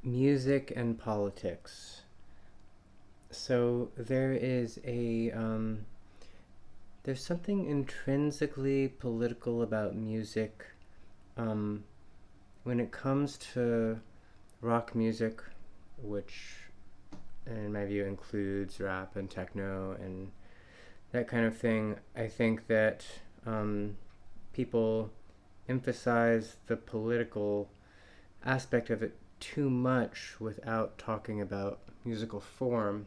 Music and politics. So there's something intrinsically political about music. Um, when it comes to rock music, which in my view includes rap and techno and that kind of thing, I think that people emphasize the political aspect of it too much without talking about musical form,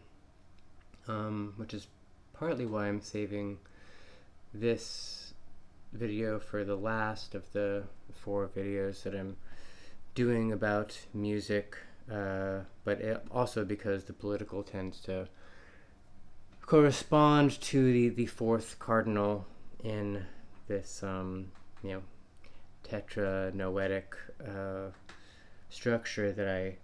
which is partly why I'm saving this video for the last of the 4 videos that I'm doing about music, but also because the political tends to correspond to the fourth cardinal in this, you know, tetra-noetic structure that I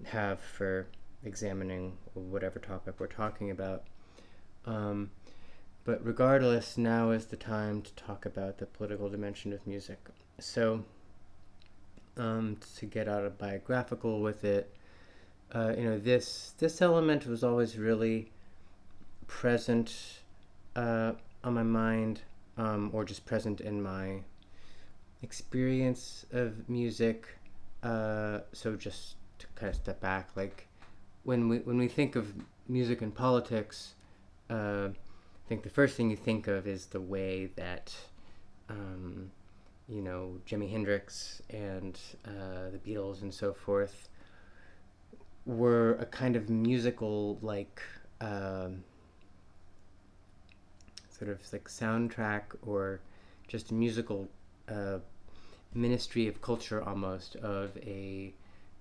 have for examining whatever topic we're talking about. But regardless, now is the time to talk about the political dimension of music. So, to get autobiographical with it, this element was always really present on my mind, or just present in my experience of music. So just to kind of step back, like when we think of music and politics, I think the first thing you think of is the way that Jimi Hendrix and the Beatles and so forth were a kind of musical, like sort of like soundtrack, or just a musical ministry of culture, almost, of a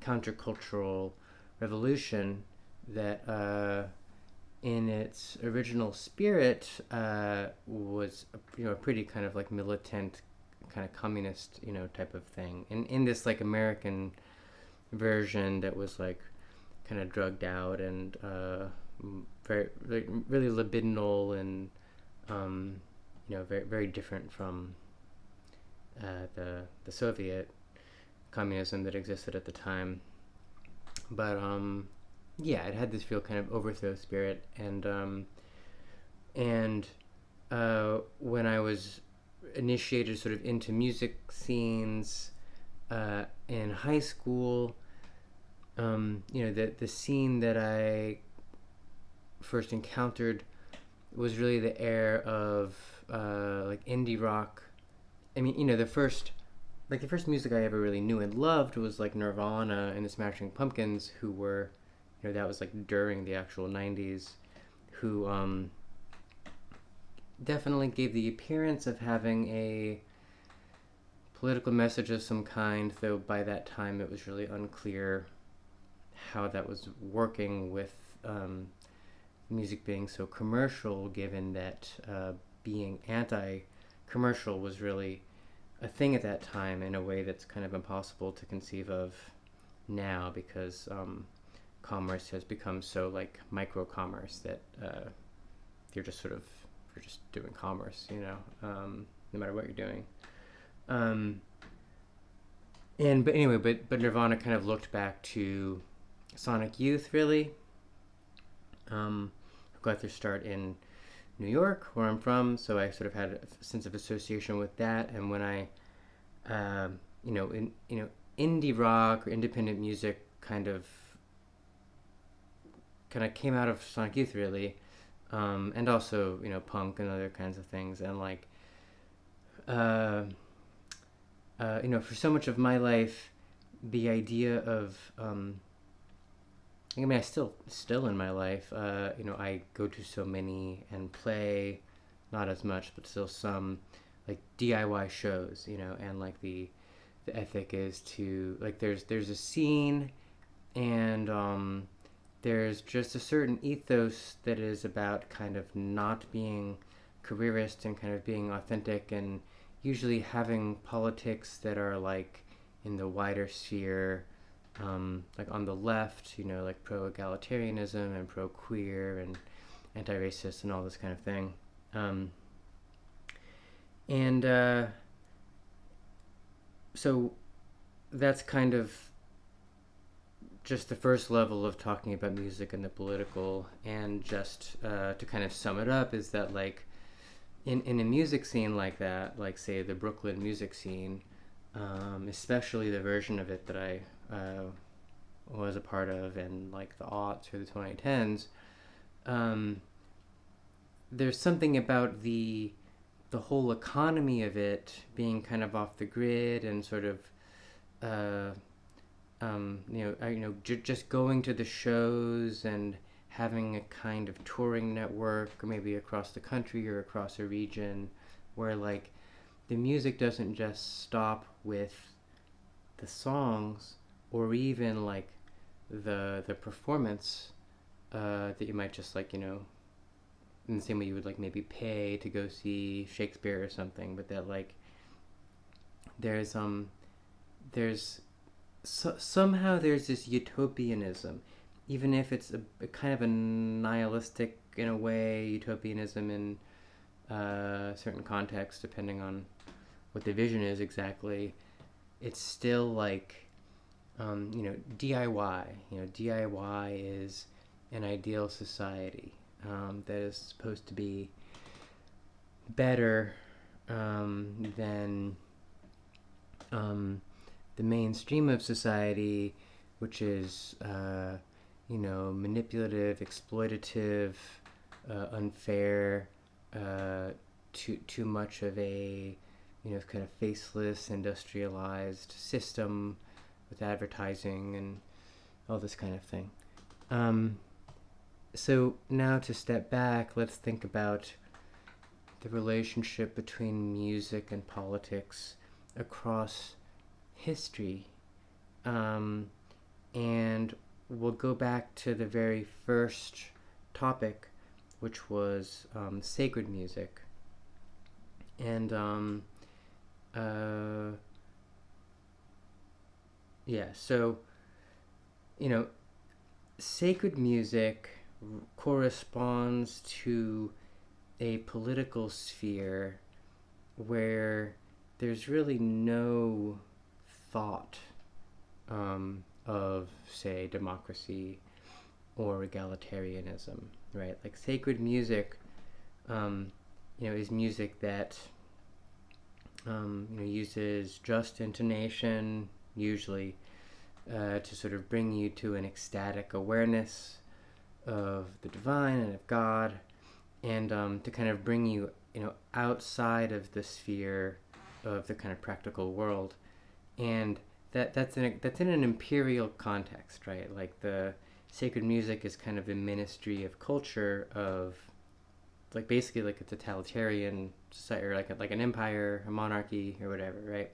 countercultural revolution that in its original spirit was a pretty kind of like militant, kind of communist, type of thing. And in this like American version that was like kind of drugged out and very really libidinal and very very different from the Soviet communism that existed at the time. But yeah, it had this real kind of overthrow spirit, and when I was initiated sort of into music scenes in high school, the scene that I first encountered was really the air of like indie rock. I mean, the first music I ever really knew and loved was like Nirvana and the Smashing Pumpkins, who were, that was like during the actual 90s, who definitely gave the appearance of having a political message of some kind, though by that time it was really unclear how that was working with music being so commercial, given that being anti-commercial was really a thing at that time in a way that's kind of impossible to conceive of now, because commerce has become so like micro-commerce that you're just doing commerce, no matter what you're doing. But Nirvana kind of looked back to Sonic Youth, really, who got their start in New York, where I'm from, so I sort of had a sense of association with that. And when I, indie rock or independent music kind of came out of Sonic Youth, really, and also punk and other kinds of things, and like for so much of my life, the idea of I still in my life, I go to so many and play, not as much, but still some, like DIY shows, and like the ethic is to, like, there's a scene, and there's just a certain ethos that is about kind of not being careerist and kind of being authentic, and usually having politics that are like in the wider sphere, like on the left, like pro-egalitarianism and pro-queer and anti-racist and all this kind of thing. And so that's kind of just the first level of talking about music and the political, and just to kind of sum it up, is that like in a music scene like that, like say the Brooklyn music scene, especially the version of it that I was a part of in like the aughts or the 2010s, um, there's something about the whole economy of it being kind of off the grid and sort of uh, just going to the shows and having a kind of touring network, or maybe across the country or across a region, where like the music doesn't just stop with the songs, or even like the performance that you might just like, in the same way you would like maybe pay to go see Shakespeare or something, but that like there's somehow there's this utopianism, even if it's a kind of a nihilistic in a way, utopianism in certain contexts, depending on what the vision is exactly. It's still like DIY. DIY is an ideal society that is supposed to be better than the mainstream of society, which is manipulative, exploitative, unfair, too much of a kind of faceless, industrialized system with advertising and all this kind of thing. So now to step back, let's think about the relationship between music and politics across history. And we'll go back to the very first topic, which was sacred music. And so sacred music corresponds to a political sphere where there's really no thought of, say, democracy or egalitarianism, right? Like sacred music, is music that uses just intonation, usually, to sort of bring you to an ecstatic awareness of the divine and of God, and to kind of bring you, outside of the sphere of the kind of practical world, and that's in an imperial context, right? Like the sacred music is kind of a ministry of culture of, like basically like a totalitarian society, or like an empire, a monarchy, or whatever, right?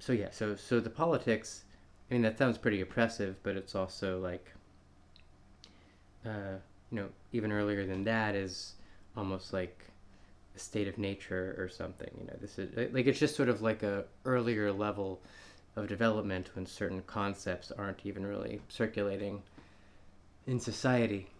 So the politics, I mean, that sounds pretty oppressive, but it's also like, even earlier than that is almost like a state of nature or something. This is like, it's just sort of like a earlier level of development when certain concepts aren't even really circulating in society.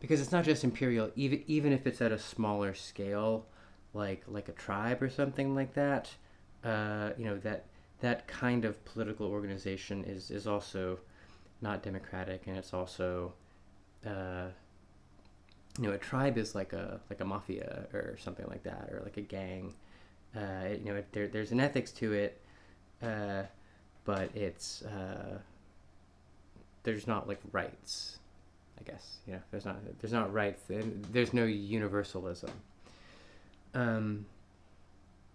Because it's not just imperial, even if it's at a smaller scale, like a tribe or something like that, that kind of political organization is also not democratic, and it's also, a tribe is like a mafia or something like that, or like a gang. There's an ethics to it, but it's there's not like rights, I guess. There's not rights. There's no universalism.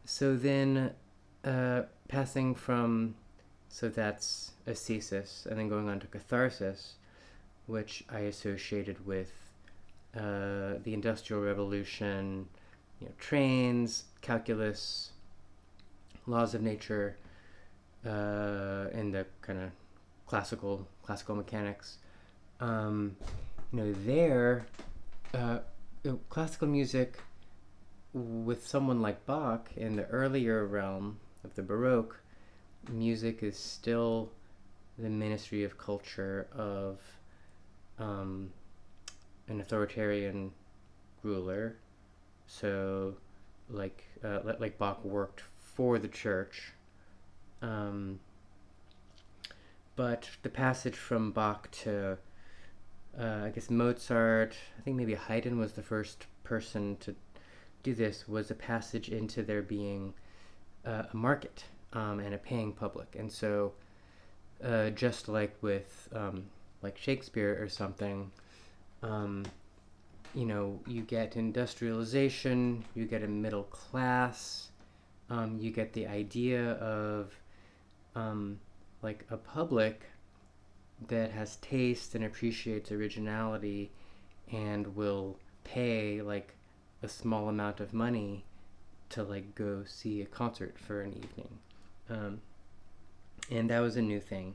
So then, passing from, so that's ascesis, and then going on to catharsis, which I associated with the Industrial Revolution, trains, calculus, laws of nature, and the kind of classical mechanics. Classical music with someone like Bach in the earlier realm of the Baroque, music is still the ministry of culture of an authoritarian ruler. So, like Bach worked for the church. But the passage from Bach to, I guess, Mozart, I think maybe Haydn was the first person to do this, was a passage into there being a market and a paying public. And so, just like with like Shakespeare or something, you get industrialization, you get a middle class, you get the idea of like a public that has taste and appreciates originality and will pay like a small amount of money to like go see a concert for an evening. And that was a new thing.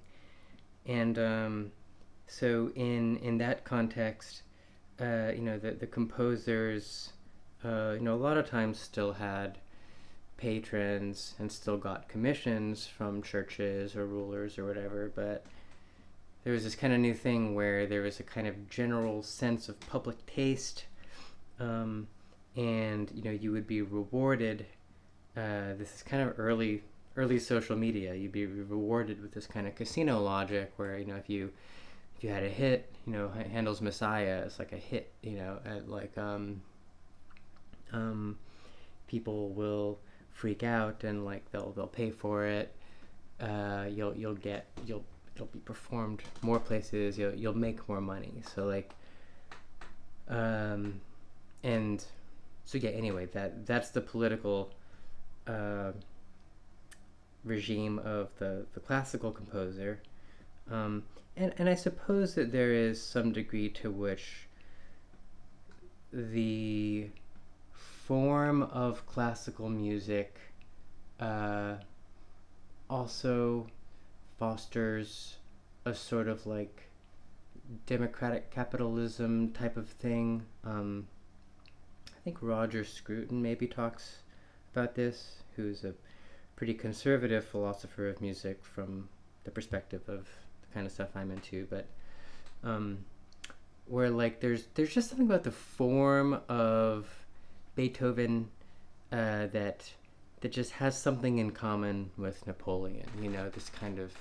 And so in that context, the composers, a lot of times still had patrons and still got commissions from churches or rulers or whatever, but there was this kind of new thing where there was a kind of general sense of public taste, and you would be rewarded. This is kind of early social media. You'd be rewarded with this kind of casino logic where if you had a hit, Handel's Messiah is like a hit, at like people will freak out and like they'll pay for it. It'll be performed more places. You'll make more money. So like, and so yeah. Anyway, that's the political regime of the classical composer. And I suppose that there is some degree to which the form of classical music also fosters a sort of like democratic capitalism type of thing. I think Roger Scruton maybe talks about this, who's a pretty conservative philosopher of music from the perspective of the kind of stuff I'm into, but where like there's just something about the form of Beethoven that just has something in common with Napoleon. This kind of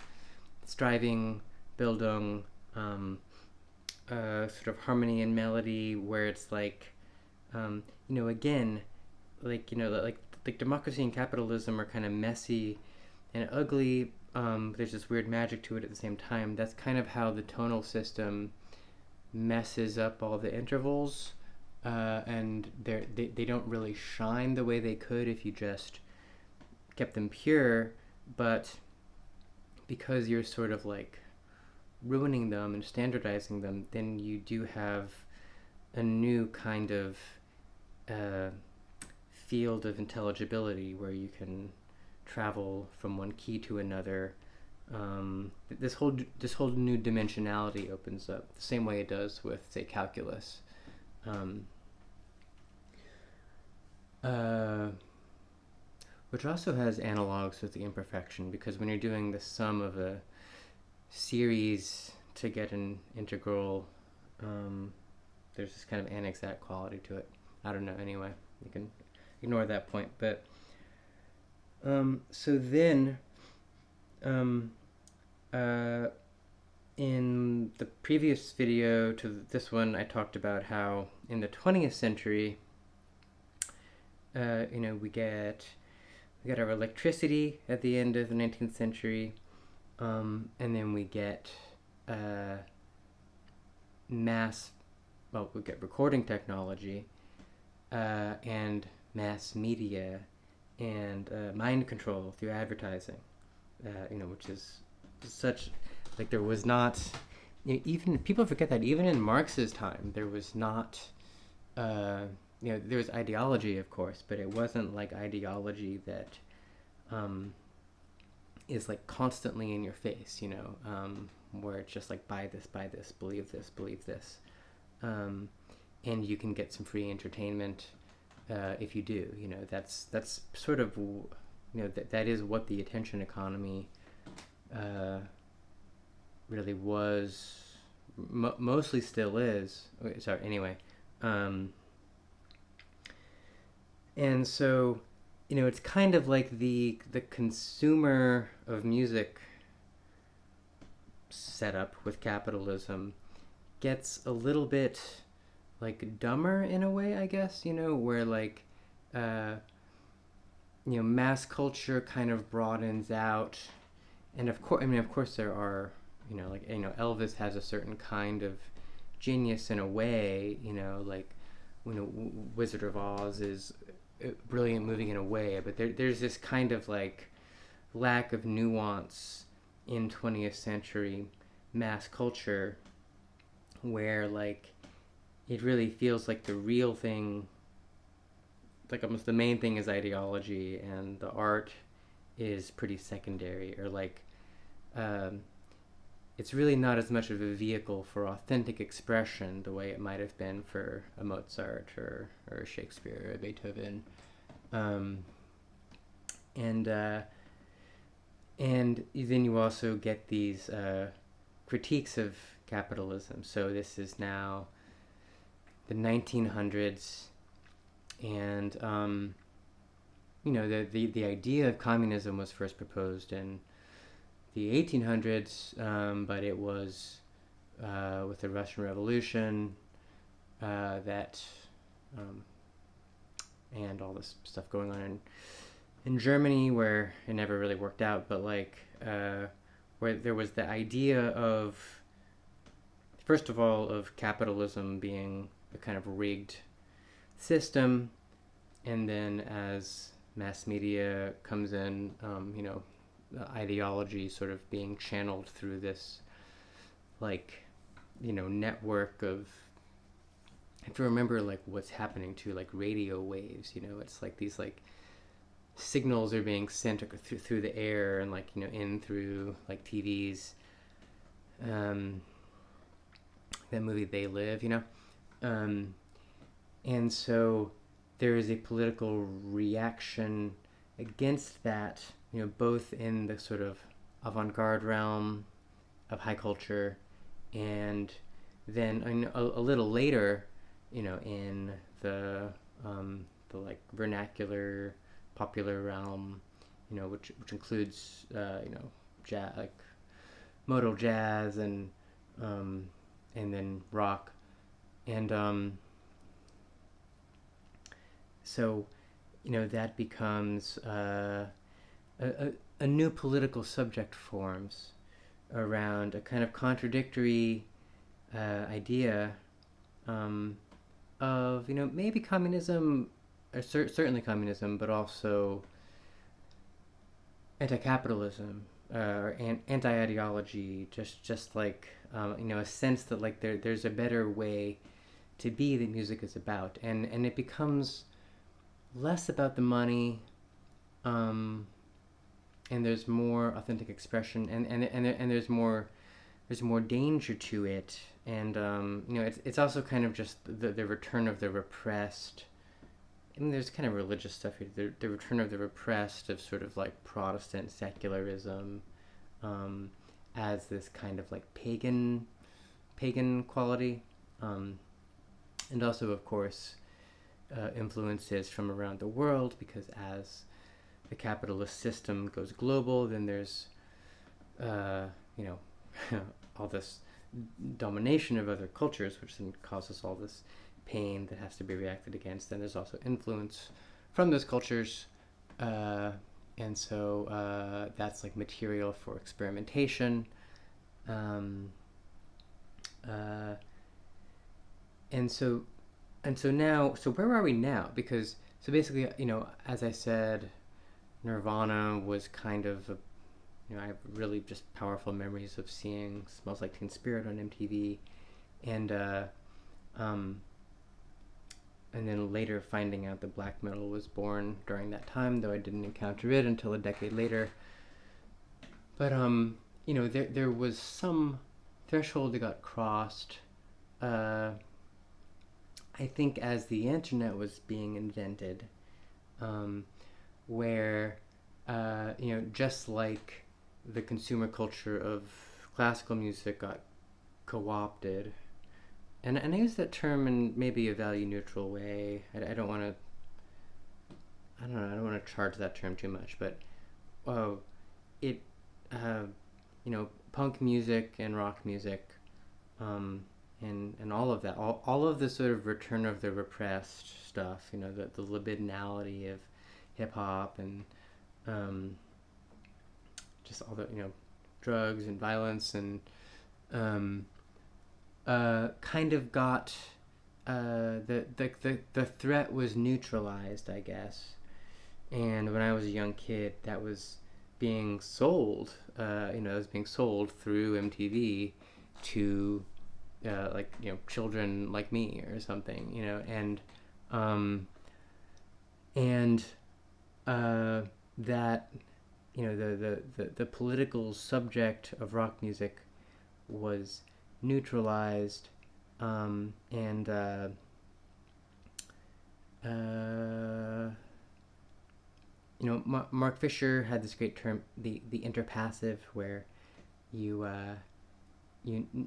striving, Bildung, sort of harmony and melody, where it's like, again, like democracy and capitalism are kind of messy and ugly. There's this weird magic to it at the same time. That's kind of how the tonal system messes up all the intervals, and they don't really shine the way they could if you just kept them pure. But because you're sort of like ruining them and standardizing them, then you do have a new kind of field of intelligibility where you can travel from one key to another. This whole new dimensionality opens up the same way it does with, say, calculus. Which also has analogs with the imperfection, because when you're doing the sum of a series to get an integral, there's this kind of inexact quality to it. I don't know, anyway, you can ignore that point. But so then in the previous video to this one, I talked about how in the 20th century, we get our electricity at the end of the 19th century, and then we get we get recording technology, and mass media, and mind control through advertising, which is such, like, there was not, even people forget that even in Marx's time, there was not, there was ideology, of course, but it wasn't like ideology that is like constantly in your face, where it's just like buy this, believe this, and you can get some free entertainment if you do. That's sort of, that is what the attention economy really was mostly still is. Okay, sorry. Anyway, um, and so, it's kind of like the consumer of music setup with capitalism gets a little bit like dumber in a way, I guess. Where like uh, mass culture kind of broadens out, and of course there are, like, Elvis has a certain kind of genius in a way, like, Wizard of Oz is a brilliant movie in a way, but there's this kind of like lack of nuance in 20th century mass culture where like it really feels like the real thing, like almost the main thing is ideology, and the art is pretty secondary, or like um, it's really not as much of a vehicle for authentic expression the way it might have been for a Mozart or a Shakespeare or a Beethoven. Um, and and then you also get these critiques of capitalism. So this is now the 1900s, and the idea of communism was first proposed in the 1800s, but it was with the Russian Revolution that and all this stuff going on in Germany, where it never really worked out, but like where there was the idea of, first of all, of capitalism being a kind of rigged system, and then as mass media comes in, ideology sort of being channeled through this like network of, if you remember like what's happening to like radio waves, it's like these like signals are being sent through the air, and like in through like TVs. That movie They Live, and so there is a political reaction against that, both in the sort of avant-garde realm of high culture, and then a little later, in the like vernacular popular realm, which includes jazz, like modal jazz, and then rock, and so that becomes a new political subject forms around a kind of contradictory idea of maybe communism, or certainly communism, but also anti-capitalism or anti-ideology, just like a sense that like there's a better way to be that music is about, and it becomes less about the money, and there's more authentic expression, and there's more danger to it, and it's also kind of just the return of the repressed. I mean, there's kind of religious stuff here. The return of the repressed, of sort of like Protestant secularism, as this kind of like pagan quality, and also of course influences from around the world, because as the capitalist system goes global, then there's all this domination of other cultures, which then causes all this pain that has to be reacted against. And there's also influence from those cultures, and so that's like material for experimentation, and so where are we now? Because so basically, as I said, Nirvana was kind of I have really just powerful memories of seeing Smells Like Teen Spirit on MTV, and then later finding out that black metal was born during that time, though I didn't encounter it until a decade later. But there was some threshold that got crossed, I think, as the internet was being invented, where just like the consumer culture of classical music got co-opted. And I use that term in maybe a value neutral way. I don't want to. I don't know. I don't want to charge that term too much, but uh, it, uh, punk music and rock music, um, and all of that, all of the sort of return of the repressed stuff. The libidinality of hip hop and um, just all the drugs and violence and um, kind of got the threat was neutralized, I guess. And when I was a young kid, that was being sold. It was being sold through MTV to children like me or something. Um, and that the political subject of rock music was neutralized, and Mark Fisher had this great term, the interpassive, where you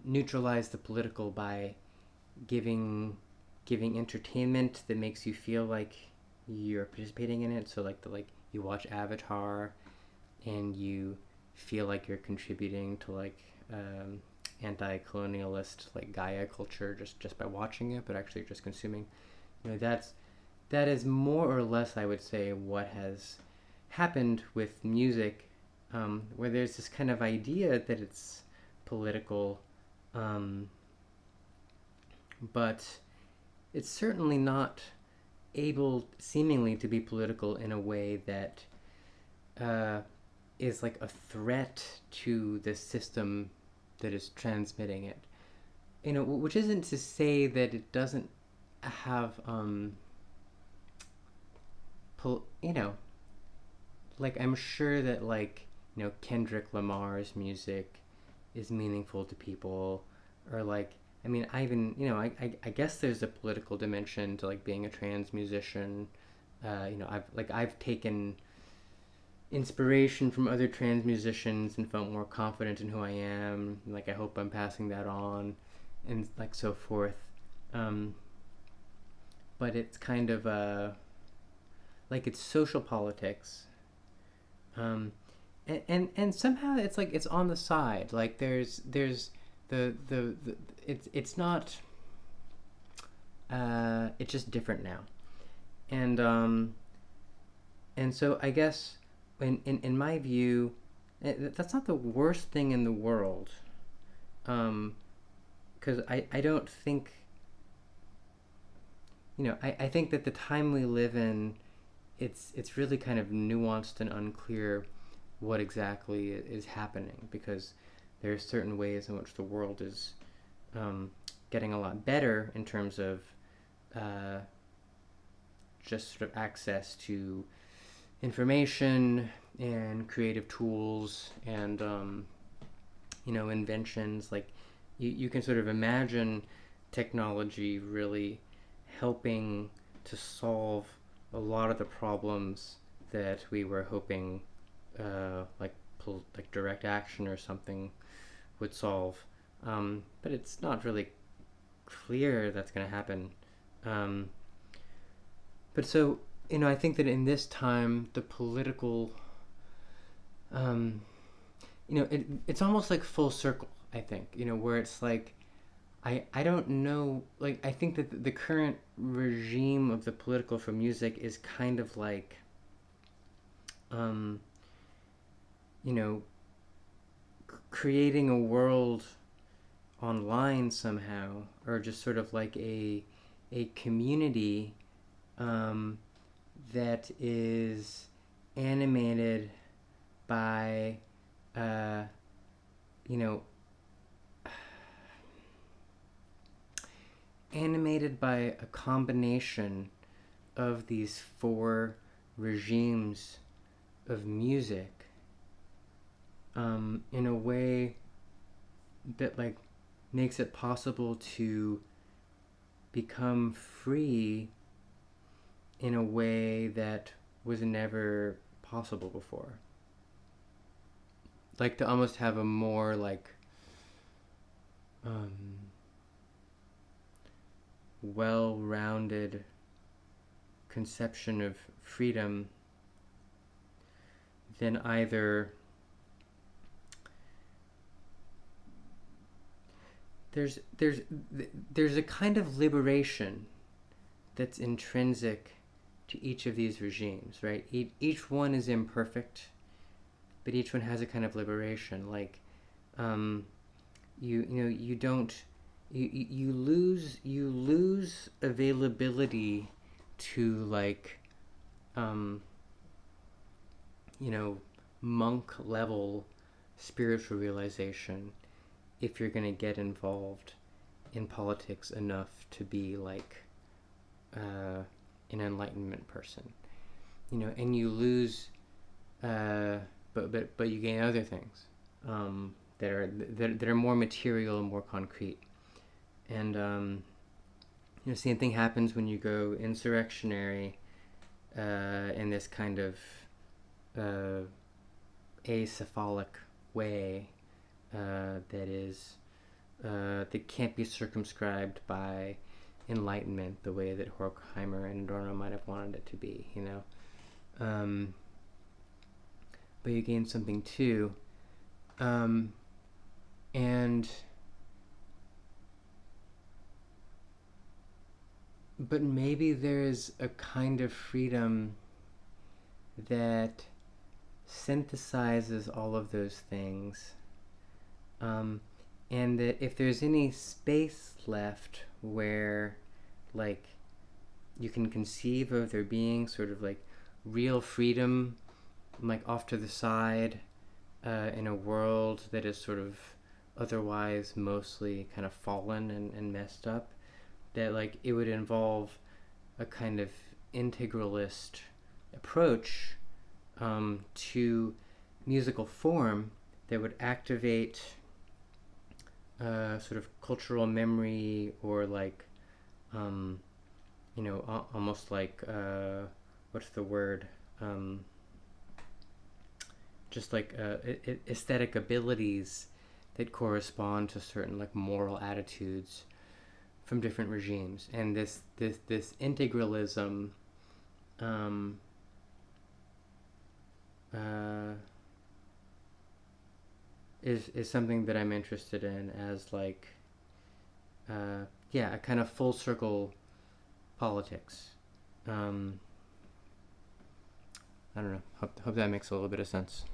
neutralize the political by giving entertainment that makes you feel like you're participating in it. So you watch Avatar and you feel like you're contributing to anti-colonialist Gaia culture just by watching it, but actually just consuming. That is more or less, I would say, what has happened with music, where there's this kind of idea that it's political, but it's certainly not able, seemingly, to be political in a way that is like a threat to the system that is transmitting it. Which isn't to say that it doesn't have, I'm sure that Kendrick Lamar's music is meaningful to people, or I guess there's a political dimension to being a trans musician. I've taken inspiration from other trans musicians and felt more confident in who I am. I hope I'm passing that on, and so forth. But it's kind of it's social politics, and somehow it's on the side. There's the it's not. It's just different now, and so I guess in my view, that's not the worst thing in the world, because I don't think. I think that the time we live in, it's really kind of nuanced and unclear what exactly is happening, because there are certain ways in which the world is getting a lot better in terms of just sort of access to information and creative tools and inventions. You can sort of imagine technology really helping to solve a lot of the problems that we were hoping direct action or something would solve, but it's not really clear that's going to happen. But so I think that in this time the political it's almost like full circle, I think, where it's I don't know, I think that the current regime of the political for music is kind of creating a world online somehow, or just sort of a community that is animated by a combination of these four regimes of music, in a way that makes it possible to become free in a way that was never possible before. To almost have a more well-rounded conception of freedom, then either there's a kind of liberation that's intrinsic to each of these regimes, right? Each one is imperfect, but each one has a kind of liberation. Like, you don't you lose availability to, like, monk level spiritual realization if you're going to get involved in politics enough to be like an enlightenment person, and you lose, but you gain other things that are more material and more concrete. And same thing happens when you go insurrectionary in this kind of acephalic way that can't be circumscribed by enlightenment the way that Horkheimer and Adorno might have wanted it to be, but you gain something too, but maybe there's a kind of freedom that synthesizes all of those things, and that if there's any space left where, like, you can conceive of there being sort of like real freedom, like off to the side, in a world that is sort of otherwise mostly kind of fallen and messed up, that, like, it would involve a kind of integralist approach to musical form that would activate sort of cultural memory, or like almost like what's the word, just like aesthetic abilities that correspond to certain, like, moral attitudes from different regimes. And this integralism is something that I'm interested in as, like, a kind of full circle politics. I don't know. Hope that makes a little bit of sense.